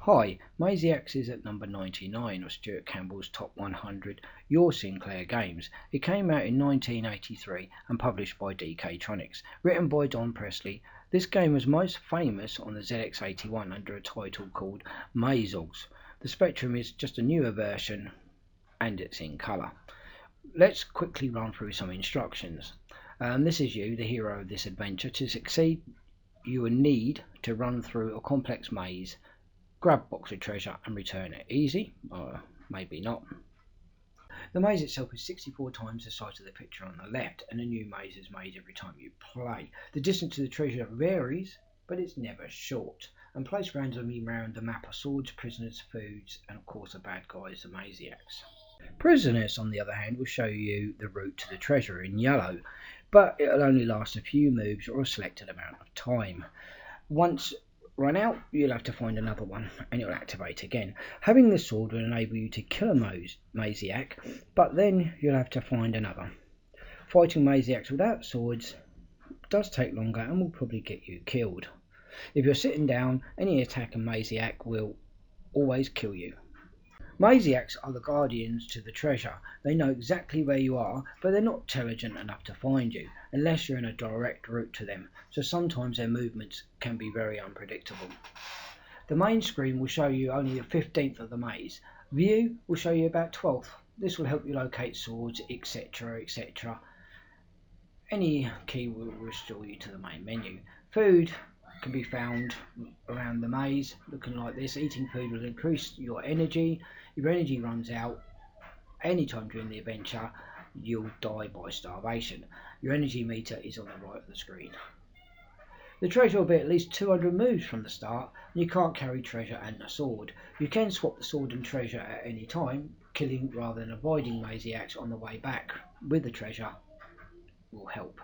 Hi, Maziacs is at number 99 of Stuart Campbell's Top 100 Your Sinclair games. It came out in 1983 and published by DK'Tronics. Written by Don Priestley, this game was most famous on the ZX81 under a title called Mazogs. The Spectrum is just a newer version and it's in colour. Let's quickly run through some instructions. This is you, the hero of this adventure. To succeed, you will need to run through a complex maze, grab a box of treasure and return it. Easy? Or maybe not. The maze itself is 64 times the size of the picture on the left, and a new maze is made every time you play. The distance to the treasure varies, but it's never short, and placed randomly around the map are swords, prisoners, foods, and of course the bad guys, the Maziacs. Prisoners, on the other hand, will show you the route to the treasure in yellow, but it'll only last a few moves or a selected amount of time. Once run out, you'll have to find another one and it'll activate again. Having this sword will enable you to kill a Maziac, but then you'll have to find another. Fighting Maziacs without swords does take longer and will probably get you killed. If you're sitting down, any attack on Maziac will always kill you. Maziacs are the guardians to the treasure. They know exactly where you are, but they're not intelligent enough to find you, unless you're in a direct route to them, so sometimes their movements can be very unpredictable. The main screen will show you only a 15th of the maze. View will show you about 12th. This will help you locate swords, etc, etc. Any key will restore you to the main menu. Food can be found around the maze, looking like this. Eating food will increase your energy. If your energy runs out anytime during the adventure, you'll die by starvation. Your energy meter is on the right of the screen. The treasure will be at least 200 moves from the start, and you can't carry treasure and a sword. You can swap the sword and treasure at any time. Killing rather than avoiding Maziacs on the way back with the treasure will help.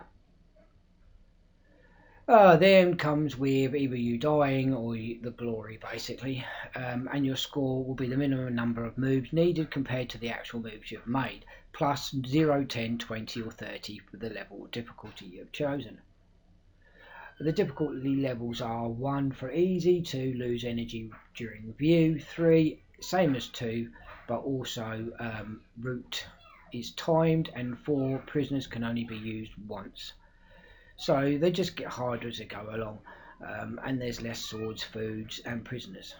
Then comes with either you dying or the glory, basically, and your score will be the minimum number of moves needed compared to the actual moves you've made, plus 0, 10, 20 or 30 for the level of difficulty you've chosen. The difficulty levels are 1 for easy, 2 lose energy during view, 3 same as 2 but also route is timed, and 4 prisoners can only be used once. So they just get harder as they go along, and there's less swords, foods and prisoners.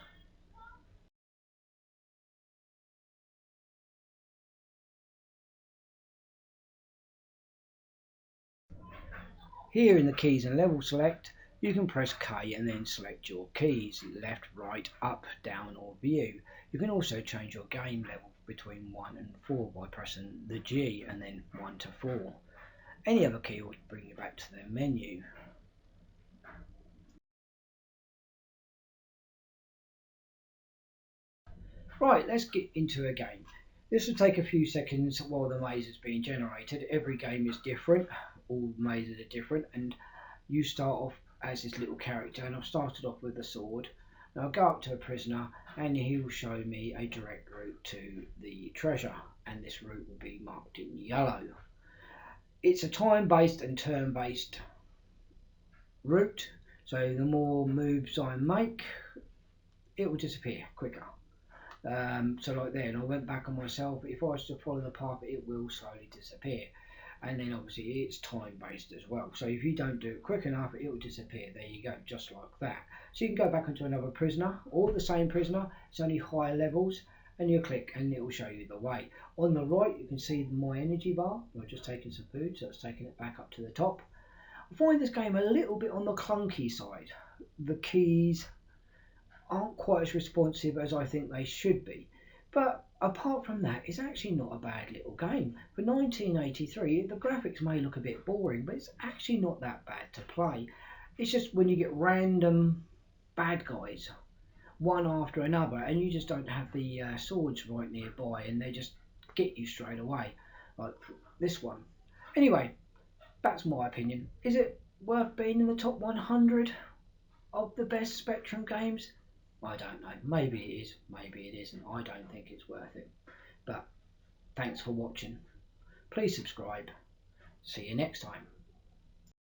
Here in the keys and level select, you can press K and then select your keys, left, right, up, down or view. You can also change your game level between 1 and 4 by pressing the G and then 1 to 4. Any other key will bring you back to the menu. Right, let's get into a game. This will take a few seconds while the maze is being generated. Every game is different, all mazes are different, and you start off as this little character, and I've started off with a sword. Now I'll go up to a prisoner and he will show me a direct route to the treasure, and this route will be marked in yellow. It's a time-based and turn-based route, so the more moves I make, it will disappear quicker. So like there, and I went back on myself. If I was to follow the path, it will slowly disappear. And then obviously it's time-based as well. So if you don't do it quick enough, it will disappear. There you go, just like that. So you can go back into another prisoner, or the same prisoner. It's only higher levels, and you click, and it will show you the way. On the right, you can see my energy bar. I've just taken some food, so it's taking it back up to the top. I find this game a little bit on the clunky side. The keys aren't quite as responsive as I think they should be, but apart from that, it's actually not a bad little game. For 1983, the graphics may look a bit boring, but it's actually not that bad to play. It's just when you get random bad guys one after another and you just don't have the swords right nearby, and they just get you straight away, like this one. Anyway, that's my opinion. Is it worth being in the top 100 of the best Spectrum games? I don't know. Maybe it is, maybe it isn't. I don't think it's worth it. But thanks for watching. Please subscribe. See you next time.